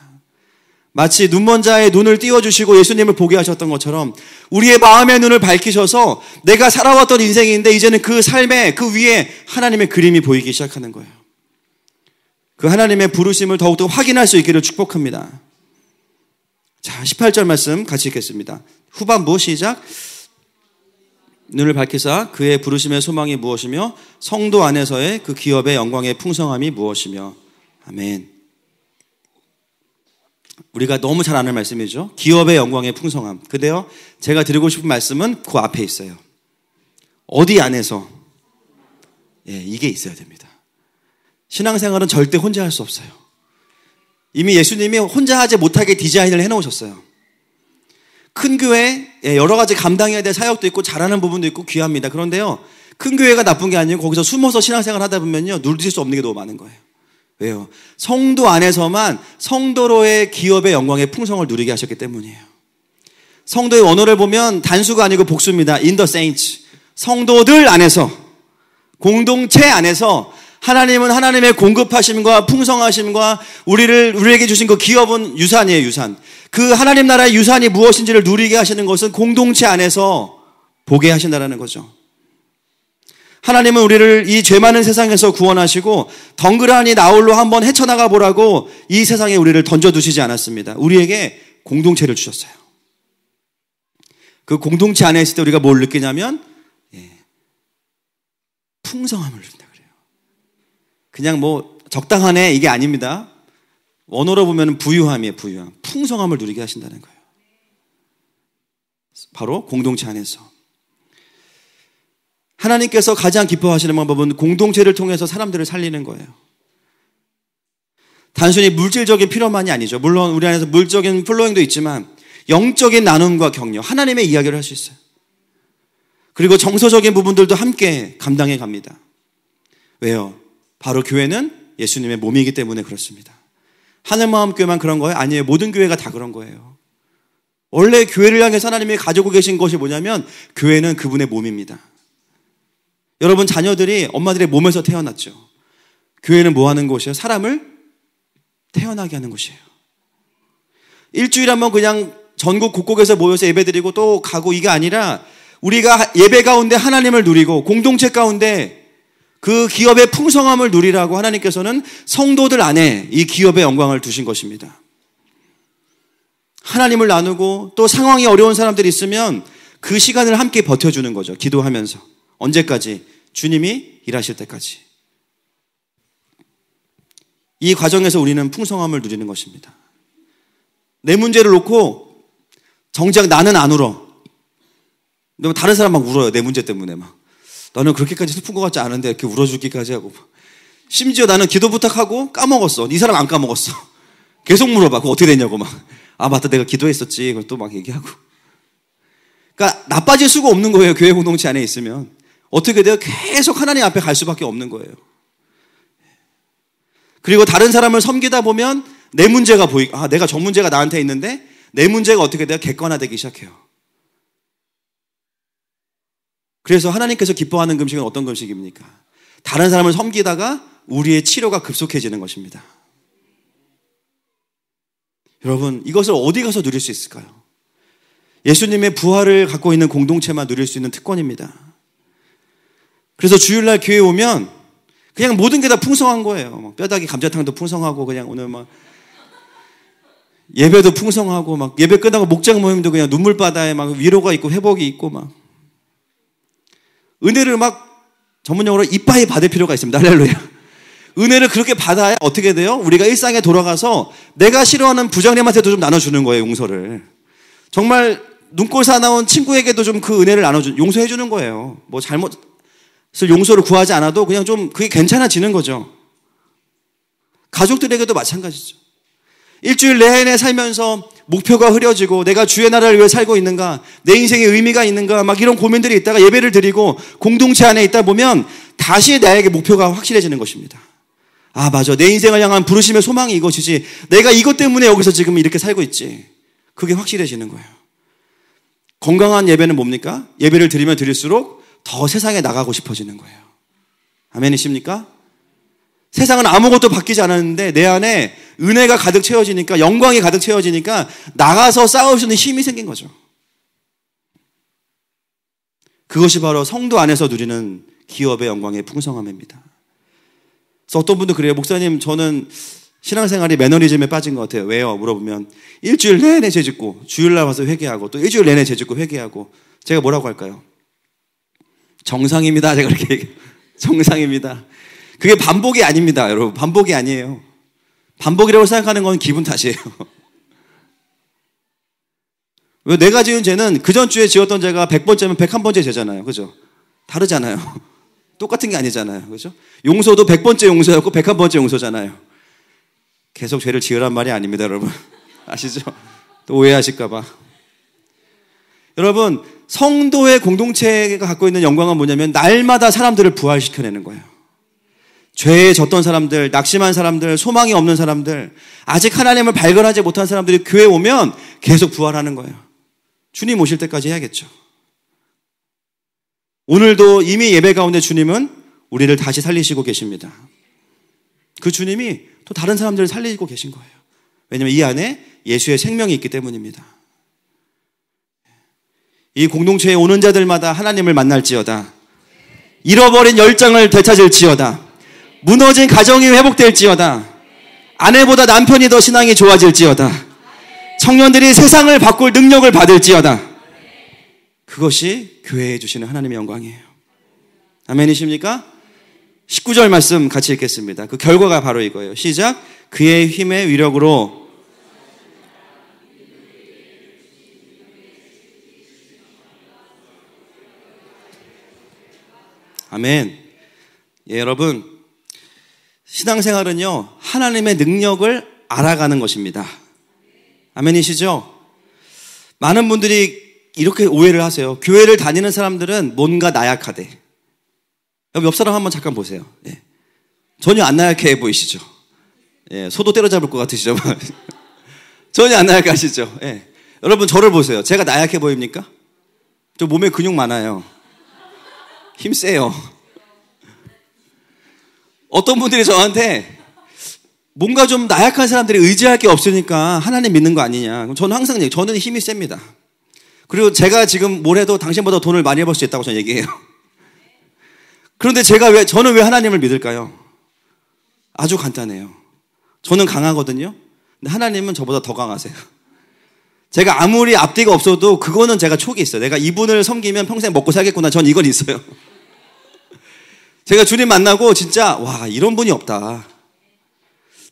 마치 눈먼 자의 눈을 띄워주시고 예수님을 보게 하셨던 것처럼 우리의 마음의 눈을 밝히셔서 내가 살아왔던 인생인데 이제는 그 삶에 그 위에 하나님의 그림이 보이기 시작하는 거예요. 그 하나님의 부르심을 더욱더 확인할 수 있기를 축복합니다. 자, 18절 말씀 같이 읽겠습니다. 후반부 시작. 눈을 밝히사 그의 부르심의 소망이 무엇이며 성도 안에서의 그 기업의 영광의 풍성함이 무엇이며. 아멘. 우리가 너무 잘 아는 말씀이죠. 기업의 영광의 풍성함. 근데요, 제가 드리고 싶은 말씀은 그 앞에 있어요. 어디 안에서? 이게 있어야 됩니다. 신앙생활은 절대 혼자 할 수 없어요. 이미 예수님이 혼자 하지 못하게 디자인을 해놓으셨어요. 큰 교회, 여러 가지 감당해야 될 사역도 있고 잘하는 부분도 있고 귀합니다. 그런데요, 큰 교회가 나쁜 게 아니고 거기서 숨어서 신앙생활 하다 보면요, 누릴 수 없는 게 너무 많은 거예요. 왜요? 성도 안에서만 성도로의 기업의 영광의 풍성을 누리게 하셨기 때문이에요. 성도의 원어를 보면 단수가 아니고 복수입니다. In the saints. 성도들 안에서, 공동체 안에서 하나님은 하나님의 공급하심과 풍성하심과 우리에게 주신 그 기업은 유산이에요, 유산. 그 하나님 나라의 유산이 무엇인지를 누리게 하시는 것은 공동체 안에서 보게 하신다는 거죠. 하나님은 우리를 이 죄 많은 세상에서 구원하시고 덩그러니 나홀로 한번 헤쳐나가 보라고 이 세상에 우리를 던져두시지 않았습니다. 우리에게 공동체를 주셨어요. 그 공동체 안에 있을 때 우리가 뭘 느끼냐면 풍성함을 느낀다 그래요. 그냥 뭐 적당하네 이게 아닙니다. 원어로 보면 부유함이에요. 부유함. 풍성함을 누리게 하신다는 거예요. 바로 공동체 안에서. 하나님께서 가장 기뻐하시는 방법은 공동체를 통해서 사람들을 살리는 거예요. 단순히 물질적인 필요만이 아니죠. 물론 우리 안에서 물적인 플로잉도 있지만 영적인 나눔과 격려, 하나님의 이야기를 할 수 있어요. 그리고 정서적인 부분들도 함께 감당해 갑니다. 왜요? 바로 교회는 예수님의 몸이기 때문에 그렇습니다. 하늘마음교회만 그런 거예요? 아니에요. 모든 교회가 다 그런 거예요. 원래 교회를 향해서 하나님이 가지고 계신 것이 뭐냐면 교회는 그분의 몸입니다. 여러분 자녀들이 엄마들의 몸에서 태어났죠. 교회는 뭐 하는 곳이에요? 사람을 태어나게 하는 곳이에요. 일주일에 한번 그냥 전국 곳곳에서 모여서 예배드리고 또 가고 이게 아니라 우리가 예배 가운데 하나님을 누리고 공동체 가운데 그 기업의 풍성함을 누리라고 하나님께서는 성도들 안에 이 기업의 영광을 두신 것입니다. 하나님을 나누고 또 상황이 어려운 사람들이 있으면 그 시간을 함께 버텨주는 거죠. 기도하면서. 언제까지? 주님이 일하실 때까지. 이 과정에서 우리는 풍성함을 누리는 것입니다. 내 문제를 놓고 정작 나는 안 울어. 근데 다른 사람 막 울어요. 내 문제 때문에 막. 나는 그렇게까지 슬픈 것 같지 않은데 이렇게 울어주기까지 하고. 심지어 나는 기도 부탁하고 까먹었어. 이 사람 안 까먹었어. 계속 물어봐. 그거 어떻게 됐냐고 막. 아 맞다 내가 기도했었지. 그걸 또 막 얘기하고. 그러니까 나빠질 수가 없는 거예요. 교회 공동체 안에 있으면. 어떻게 돼요? 계속 하나님 앞에 갈 수밖에 없는 거예요. 그리고 다른 사람을 섬기다 보면 내 문제가 내가 저 문제가 나한테 있는데 내 문제가 어떻게 돼요? 객관화되기 시작해요. 그래서 하나님께서 기뻐하는 금식은 어떤 금식입니까? 다른 사람을 섬기다가 우리의 치료가 급속해지는 것입니다. 여러분, 이것을 어디 가서 누릴 수 있을까요? 예수님의 부활을 갖고 있는 공동체만 누릴 수 있는 특권입니다. 그래서 주일날 교회 오면 그냥 모든 게 다 풍성한 거예요. 뼈다귀 감자탕도 풍성하고, 그냥 오늘 막 예배도 풍성하고, 막 예배 끝나고 목장 모임도 그냥 눈물바다에 막 위로가 있고 회복이 있고, 막 은혜를 막 전문용어로 이빠이 받을 필요가 있습니다. 할렐루야. 은혜를 그렇게 받아야 어떻게 돼요? 우리가 일상에 돌아가서 내가 싫어하는 부장님한테도 좀 나눠주는 거예요, 용서를. 정말 눈꼴 사나운 친구에게도 좀 그 은혜를 용서해 주는 거예요. 뭐 잘못을 용서를 구하지 않아도 그냥 좀 그게 괜찮아지는 거죠. 가족들에게도 마찬가지죠. 일주일 내내 살면서 목표가 흐려지고 내가 주의 나라를 위해 살고 있는가, 내 인생에 의미가 있는가, 막 이런 고민들이 있다가 예배를 드리고 공동체 안에 있다 보면 다시 나에게 목표가 확실해지는 것입니다. 아, 맞아. 내 인생을 향한 부르심의 소망이 이것이지. 내가 이것 때문에 여기서 지금 이렇게 살고 있지. 그게 확실해지는 거예요. 건강한 예배는 뭡니까? 예배를 드리면 드릴수록 더 세상에 나가고 싶어지는 거예요. 아멘이십니까? 세상은 아무것도 바뀌지 않았는데 내 안에 은혜가 가득 채워지니까, 영광이 가득 채워지니까 나가서 싸울 수 있는 힘이 생긴 거죠. 그것이 바로 성도 안에서 누리는 기업의 영광의 풍성함입니다. 그래서 어떤 분도 그래요. 목사님, 저는 신앙생활이 매너리즘에 빠진 것 같아요. 왜요? 물어보면 일주일 내내 죄짓고 주일날 와서 회개하고 또 일주일 내내 죄짓고 회개하고. 제가 뭐라고 할까요? 정상입니다. 제가 그렇게 얘기해요. 정상입니다. 그게 반복이 아닙니다, 여러분. 반복이 아니에요. 반복이라고 생각하는 건 기분 탓이에요. 왜 내가 지은 죄는 그 전주에 지었던 죄가 100번째면 101번째 죄잖아요. 그죠? 다르잖아요. 똑같은 게 아니잖아요. 그죠? 용서도 100번째 용서였고 101번째 용서잖아요. 계속 죄를 지으란 말이 아닙니다, 여러분. 아시죠? 또 오해하실까봐. 여러분, 성도의 공동체가 갖고 있는 영광은 뭐냐면 날마다 사람들을 부활시켜내는 거예요. 죄에 졌던 사람들, 낙심한 사람들, 소망이 없는 사람들, 아직 하나님을 발견하지 못한 사람들이 교회에 오면 계속 부활하는 거예요. 주님 오실 때까지 해야겠죠. 오늘도 이미 예배 가운데 주님은 우리를 다시 살리시고 계십니다. 그 주님이 또 다른 사람들을 살리고 계신 거예요. 왜냐하면 이 안에 예수의 생명이 있기 때문입니다. 이 공동체에 오는 자들마다 하나님을 만날지어다. 잃어버린 열정을 되찾을지어다. 무너진 가정이 회복될지어다. 아내보다 남편이 더 신앙이 좋아질지어다. 청년들이 세상을 바꿀 능력을 받을지어다. 그것이 교회에 주시는 하나님의 영광이에요. 아멘이십니까? 19절 말씀 같이 읽겠습니다. 그 결과가 바로 이거예요. 시작. 그의 힘의 위력으로 아멘. 예, 여러분, 신앙생활은요, 하나님의 능력을 알아가는 것입니다. 아멘이시죠? 많은 분들이 이렇게 오해를 하세요. 교회를 다니는 사람들은 뭔가 나약하대. 여기 옆 사람 한번 잠깐 보세요. 예. 전혀 안 나약해 보이시죠? 예, 소도 때려잡을 것 같으시죠? 전혀 안 나약하시죠? 예. 여러분, 저를 보세요. 제가 나약해 보입니까? 저 몸에 근육 많아요. 힘 세요. 어떤 분들이 저한테 뭔가 좀 나약한 사람들이 의지할 게 없으니까 하나님 믿는 거 아니냐. 그럼 저는 항상 얘기해요. 저는 힘이 셉니다. 그리고 제가 지금 뭘 해도 당신보다 돈을 많이 벌 수 있다고 저는 얘기해요. 그런데 저는 왜 하나님을 믿을까요? 아주 간단해요. 저는 강하거든요. 근데 하나님은 저보다 더 강하세요. 제가 아무리 앞뒤가 없어도 그거는 제가 촉이 있어요. 내가 이분을 섬기면 평생 먹고 살겠구나. 전 이건 있어요. 제가 주님 만나고 진짜 와, 이런 분이 없다.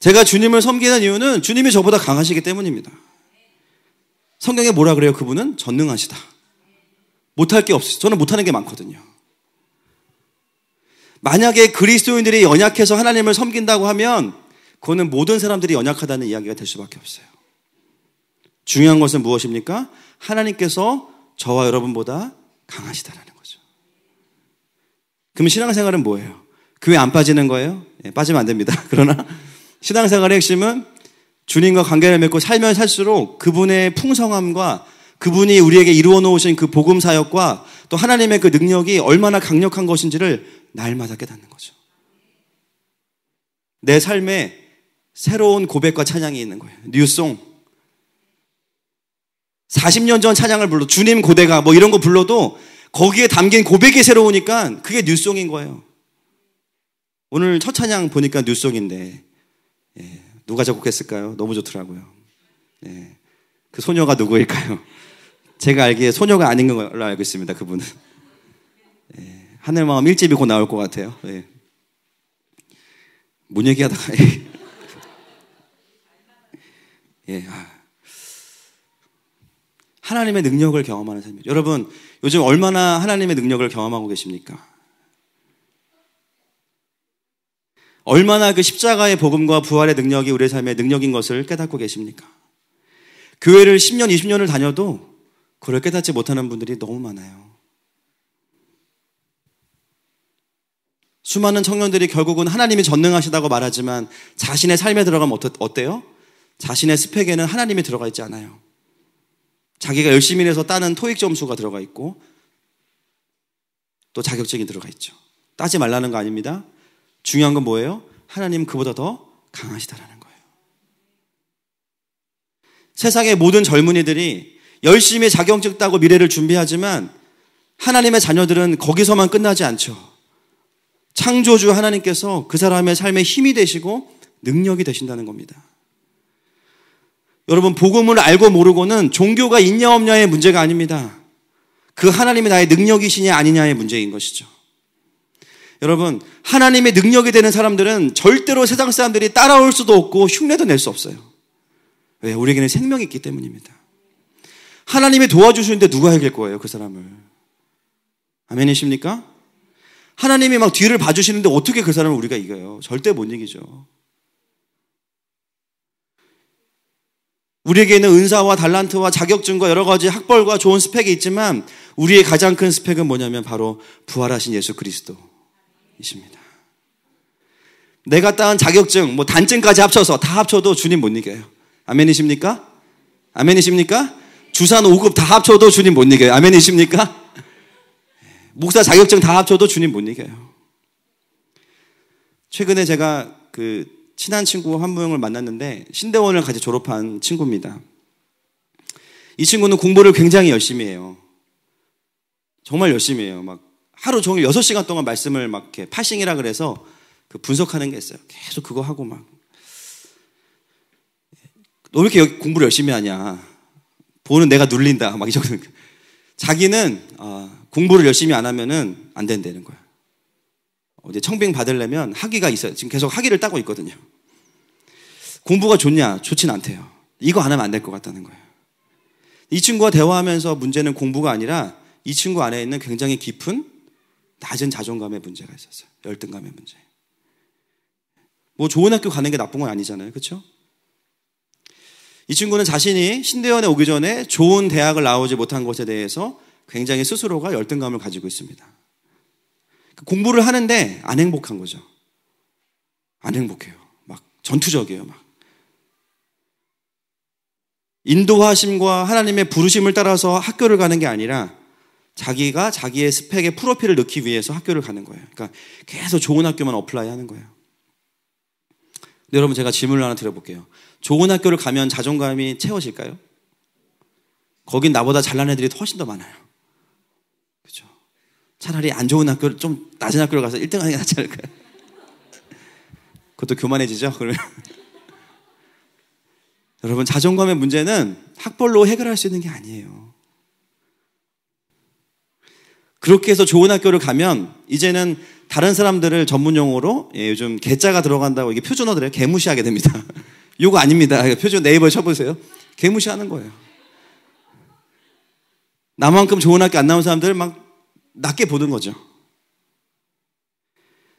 제가 주님을 섬기는 이유는 주님이 저보다 강하시기 때문입니다. 성경에 뭐라 그래요? 그분은 전능하시다. 못할 게 없으시다. 저는 못하는 게 많거든요. 만약에 그리스도인들이 연약해서 하나님을 섬긴다고 하면 그거는 모든 사람들이 연약하다는 이야기가 될 수밖에 없어요. 중요한 것은 무엇입니까? 하나님께서 저와 여러분보다 강하시다라는 거죠. 그럼 신앙생활은 뭐예요? 교회 안 빠지는 거예요? 네, 빠지면 안 됩니다. 그러나 신앙생활의 핵심은 주님과 관계를 맺고 살면 살수록 그분의 풍성함과 그분이 우리에게 이루어 놓으신 그 복음 사역과 또 하나님의 그 능력이 얼마나 강력한 것인지를 날마다 깨닫는 거죠. 내 삶에 새로운 고백과 찬양이 있는 거예요. 뉴송. 40년 전 찬양을 불러 주님 고대가 뭐 이런 거 불러도 거기에 담긴 고백이 새로우니까 그게 뉴송인 거예요. 오늘 첫 찬양 보니까 뉴송인데 누가 작곡했을까요? 너무 좋더라고요. 그 소녀가 누구일까요? 제가 알기에 소녀가 아닌 걸로 알고 있습니다. 그분은 하늘마음 1집이 곧 나올 것 같아요. 뭔 얘기하다가 하나님의 능력을 경험하는 삶이죠. 여러분 요즘 얼마나 하나님의 능력을 경험하고 계십니까? 얼마나 그 십자가의 복음과 부활의 능력이 우리의 삶의 능력인 것을 깨닫고 계십니까? 교회를 10년, 20년을 다녀도 그걸 깨닫지 못하는 분들이 너무 많아요. 수많은 청년들이 결국은 하나님이 전능하시다고 말하지만 자신의 삶에 들어가면 어때요? 자신의 스펙에는 하나님이 들어가 있지 않아요. 자기가 열심히 해서 따는 토익 점수가 들어가 있고 또 자격증이 들어가 있죠. 따지 말라는 거 아닙니다. 중요한 건 뭐예요? 하나님 그보다 더 강하시다라는 거예요. 세상의 모든 젊은이들이 열심히 자격증 따고 미래를 준비하지만 하나님의 자녀들은 거기서만 끝나지 않죠. 창조주 하나님께서 그 사람의 삶에 힘이 되시고 능력이 되신다는 겁니다. 여러분 복음을 알고 모르고는 종교가 있냐 없냐의 문제가 아닙니다. 그 하나님이 나의 능력이시냐 아니냐의 문제인 것이죠. 여러분 하나님의 능력이 되는 사람들은 절대로 세상 사람들이 따라올 수도 없고 흉내도 낼 수 없어요. 왜? 우리에게는 생명이 있기 때문입니다. 하나님이 도와주시는데 누가 이길 거예요 그 사람을? 아멘이십니까? 하나님이 막 뒤를 봐주시는데 어떻게 그 사람을 우리가 이겨요? 절대 못 이기죠. 우리에게는 은사와 달란트와 자격증과 여러 가지 학벌과 좋은 스펙이 있지만 우리의 가장 큰 스펙은 뭐냐면 바로 부활하신 예수 그리스도이십니다. 내가 따은 자격증, 뭐 단증까지 합쳐서 다 합쳐도 주님 못 이겨요. 아멘이십니까? 아멘이십니까? 주산 5급 다 합쳐도 주님 못 이겨요. 아멘이십니까? 목사 자격증 다 합쳐도 주님 못 이겨요. 최근에 제가 친한 친구 한 명을 만났는데 신대원을 같이 졸업한 친구입니다. 이 친구는 공부를 굉장히 열심히 해요. 정말 열심히 해요. 막 하루 종일 6시간 동안 말씀을 막 이렇게 파싱이라 그래서 그 분석하는 게 있어요. 계속 그거 하고 막. 너 왜 이렇게 공부를 열심히 하냐? 보는 내가 눌린다. 막 이 정도. 자기는 공부를 열심히 안 하면은 안 된다는 거야. 이제 청빙 받으려면 학위가 있어요. 지금 계속 학위를 따고 있거든요. 공부가 좋냐? 좋진 않대요. 이거 안 하면 안 될 것 같다는 거예요. 이 친구와 대화하면서 문제는 공부가 아니라 이 친구 안에 있는 굉장히 깊은 낮은 자존감의 문제가 있었어요. 열등감의 문제. 뭐 좋은 학교 가는 게 나쁜 건 아니잖아요. 그렇죠? 이 친구는 자신이 신대원에 오기 전에 좋은 대학을 나오지 못한 것에 대해서 굉장히 스스로가 열등감을 가지고 있습니다. 공부를 하는데 안 행복한 거죠. 안 행복해요. 막 전투적이에요. 막 인도하심과 하나님의 부르심을 따라서 학교를 가는 게 아니라 자기가 자기의 스펙의 프로필을 넣기 위해서 학교를 가는 거예요. 그러니까 계속 좋은 학교만 어플라이 하는 거예요. 근데 여러분 제가 질문을 하나 드려볼게요. 좋은 학교를 가면 자존감이 채워질까요? 거긴 나보다 잘난 애들이 훨씬 더 많아요. 그렇죠? 차라리 안 좋은 학교를 좀 낮은 학교를 가서 1등 하는 게 낫지 않을까요? 그것도 교만해지죠? 그러면 여러분 자존감의 문제는 학벌로 해결할 수 있는 게 아니에요. 그렇게 해서 좋은 학교를 가면 이제는 다른 사람들을 전문용어로 요즘 개자가 들어간다고 이게 표준어들을 개무시하게 됩니다. 이거 아닙니다. 표준 네이버에 쳐보세요. 개무시하는 거예요. 나만큼 좋은 학교 안 나온 사람들을 막 낮게 보는 거죠.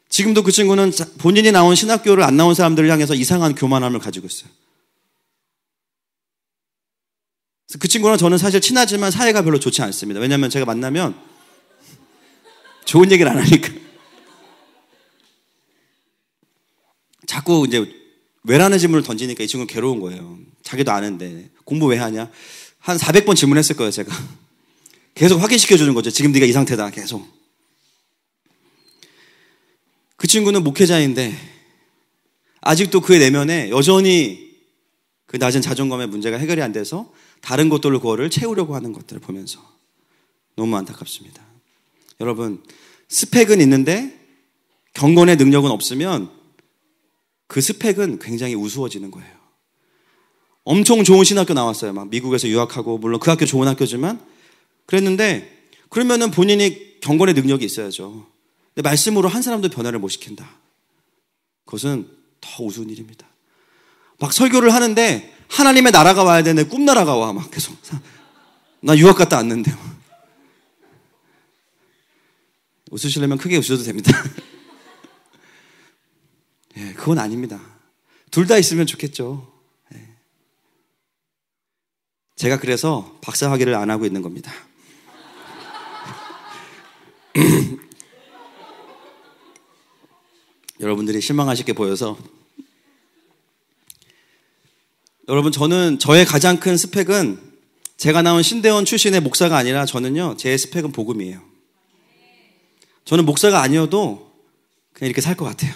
지금도 그 친구는 본인이 나온 신학교를 안 나온 사람들을 향해서 이상한 교만함을 가지고 있어요. 그 친구랑 저는 사실 친하지만 사이가 별로 좋지 않습니다. 왜냐하면 제가 만나면 좋은 얘기를 안 하니까. 자꾸 이제 왜라는 질문을 던지니까 이 친구는 괴로운 거예요. 자기도 아는데 공부 왜 하냐? 한 400번 질문했을 거예요, 제가. 계속 확인시켜주는 거죠. 지금 네가 이 상태다. 계속. 그 친구는 목회자인데 아직도 그의 내면에 여전히 그 낮은 자존감의 문제가 해결이 안 돼서 다른 것들로 그거를 채우려고 하는 것들을 보면서 너무 안타깝습니다. 여러분, 스펙은 있는데 경건의 능력은 없으면 그 스펙은 굉장히 우스워지는 거예요. 엄청 좋은 신학교 나왔어요. 막 미국에서 유학하고, 물론 그 학교 좋은 학교지만 그랬는데, 그러면은 본인이 경건의 능력이 있어야죠. 근데 말씀으로 한 사람도 변화를 못 시킨다. 그것은 더 우스운 일입니다. 막 설교를 하는데 하나님의 나라가 와야 되는데 꿈나라가 와. 막 계속. 나 유학 갔다 왔는데. 웃으시려면 크게 웃으셔도 됩니다. 예, 그건 아닙니다. 둘 다 있으면 좋겠죠. 예. 제가 그래서 박사학위를 안 하고 있는 겁니다. 여러분들이 실망하실 게 보여서. 여러분, 저는 저의 가장 큰 스펙은 제가 나온 신대원 출신의 목사가 아니라 저는요, 제 스펙은 복음이에요. 저는 목사가 아니어도 그냥 이렇게 살 것 같아요.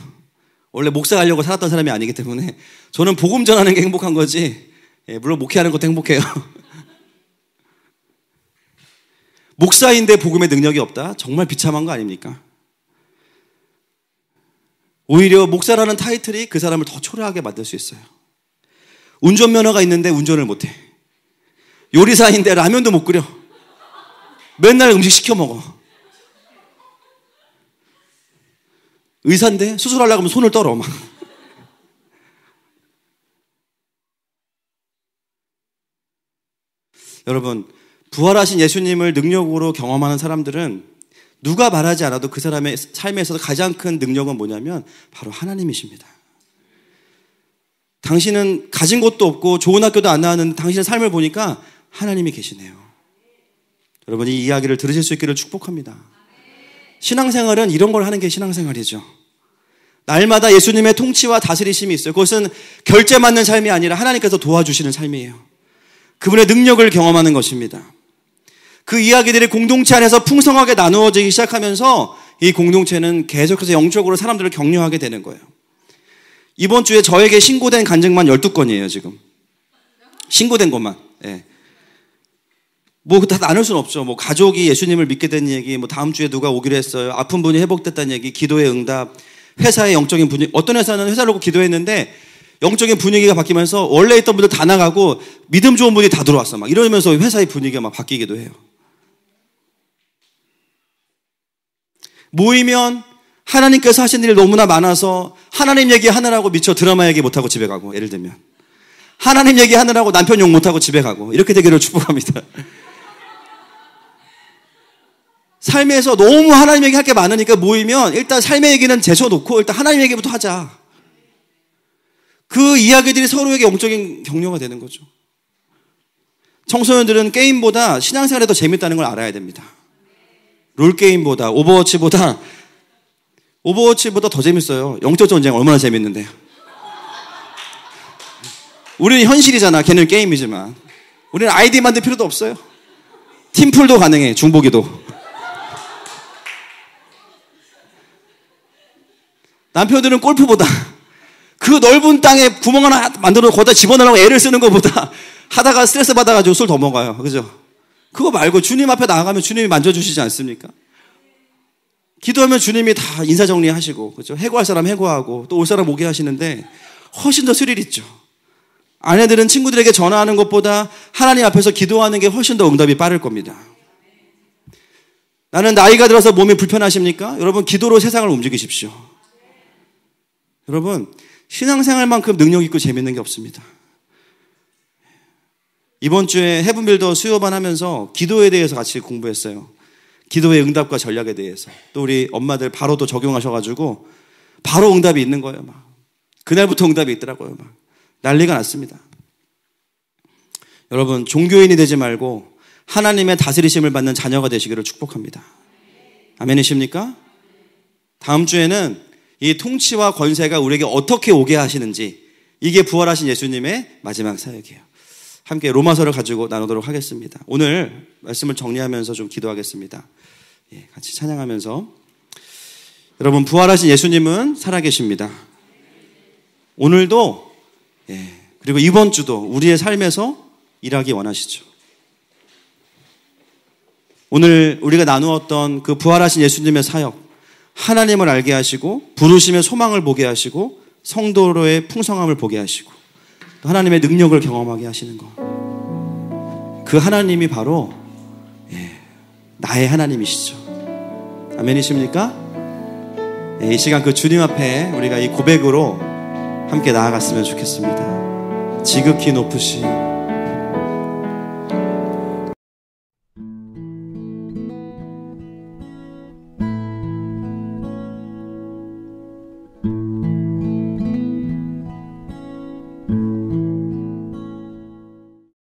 원래 목사 가려고 살았던 사람이 아니기 때문에 저는 복음 전하는 게 행복한 거지, 예, 물론 목회하는 것도 행복해요. 목사인데 복음의 능력이 없다? 정말 비참한 거 아닙니까? 오히려 목사라는 타이틀이 그 사람을 더 초라하게 만들 수 있어요. 운전면허가 있는데 운전을 못해. 요리사인데 라면도 못 끓여. 맨날 음식 시켜 먹어. 의사인데 수술하려고 하면 손을 떨어 막. 여러분, 부활하신 예수님을 능력으로 경험하는 사람들은 누가 말하지 않아도 그 사람의 삶에서 가장 큰 능력은 뭐냐면 바로 하나님이십니다. 당신은 가진 것도 없고 좋은 학교도 안 나왔는데 당신의 삶을 보니까 하나님이 계시네요. 여러분, 이 이야기를 들으실 수 있기를 축복합니다. 신앙생활은 이런 걸 하는 게 신앙생활이죠. 날마다 예수님의 통치와 다스리심이 있어요. 그것은 결제 맞는 삶이 아니라 하나님께서 도와주시는 삶이에요. 그분의 능력을 경험하는 것입니다. 그 이야기들이 공동체 안에서 풍성하게 나누어지기 시작하면서 이 공동체는 계속해서 영적으로 사람들을 격려하게 되는 거예요. 이번 주에 저에게 신고된 간증만 12건이에요, 지금. 신고된 것만. 예. 뭐 다 나눌 수는 없죠. 뭐 가족이 예수님을 믿게 된 얘기, 뭐 다음 주에 누가 오기로 했어요. 아픈 분이 회복됐다는 얘기, 기도의 응답, 회사의 영적인 분위기. 어떤 회사는 회사를 놓고 기도했는데 영적인 분위기가 바뀌면서 원래 있던 분들 다 나가고 믿음 좋은 분이 다 들어왔어. 막 이러면서 회사의 분위기가 막 바뀌기도 해요. 모이면 하나님께서 하신 일이 너무나 많아서 하나님 얘기하느라고 미처 드라마 얘기 못하고 집에 가고, 예를 들면 하나님 얘기하느라고 남편 욕 못하고 집에 가고, 이렇게 되기를 축복합니다. 삶에서 너무 하나님 얘기할 게 많으니까 모이면 일단 삶의 얘기는 제쳐놓고 일단 하나님 얘기부터 하자. 그 이야기들이 서로에게 영적인 격려가 되는 거죠. 청소년들은 게임보다 신앙생활이 더 재밌다는 걸 알아야 됩니다. 롤게임보다, 오버워치보다 더 재밌어요. 영적 전쟁 얼마나 재밌는데요. 우리는 현실이잖아. 걔는 게임이지만. 우리는 아이디 만들 필요도 없어요. 팀플도 가능해. 중보기도. 남편들은 골프보다 그 넓은 땅에 구멍 하나 만들어 거기다 집어넣으려고 애를 쓰는 것보다 하다가 스트레스 받아가지고 술 더 먹어요. 그죠? 그거 말고 주님 앞에 나아가면 주님이 만져주시지 않습니까? 기도하면 주님이 다 인사정리하시고, 그죠? 해고할 사람 해고하고 또 올 사람 오게 하시는데 훨씬 더 스릴 있죠. 아내들은 친구들에게 전화하는 것보다 하나님 앞에서 기도하는 게 훨씬 더 응답이 빠를 겁니다. 나는 나이가 들어서 몸이 불편하십니까? 여러분, 기도로 세상을 움직이십시오. 여러분, 신앙생활만큼 능력 있고 재밌는 게 없습니다. 이번 주에 헤븐빌더 수요반 하면서 기도에 대해서 같이 공부했어요. 기도의 응답과 전략에 대해서. 또 우리 엄마들 바로 또 적용하셔가지고 바로 응답이 있는 거예요. 막 그날부터 응답이 있더라고요. 막 난리가 났습니다. 여러분, 종교인이 되지 말고 하나님의 다스리심을 받는 자녀가 되시기를 축복합니다. 아멘이십니까? 다음 주에는 이 통치와 권세가 우리에게 어떻게 오게 하시는지, 이게 부활하신 예수님의 마지막 사역이에요. 함께 로마서를 가지고 나누도록 하겠습니다. 오늘 말씀을 정리하면서 좀 기도하겠습니다. 같이 찬양하면서. 여러분, 부활하신 예수님은 살아계십니다. 오늘도 그리고 이번 주도 우리의 삶에서 일하기 원하시죠. 오늘 우리가 나누었던 그 부활하신 예수님의 사역, 하나님을 알게 하시고 부르심의 소망을 보게 하시고 성도로의 풍성함을 보게 하시고 또 하나님의 능력을 경험하게 하시는 것, 그 하나님이 바로 나의 하나님이시죠. 아멘이십니까? 이 시간 그 주님 앞에 우리가 이 고백으로 함께 나아갔으면 좋겠습니다. 지극히 높으신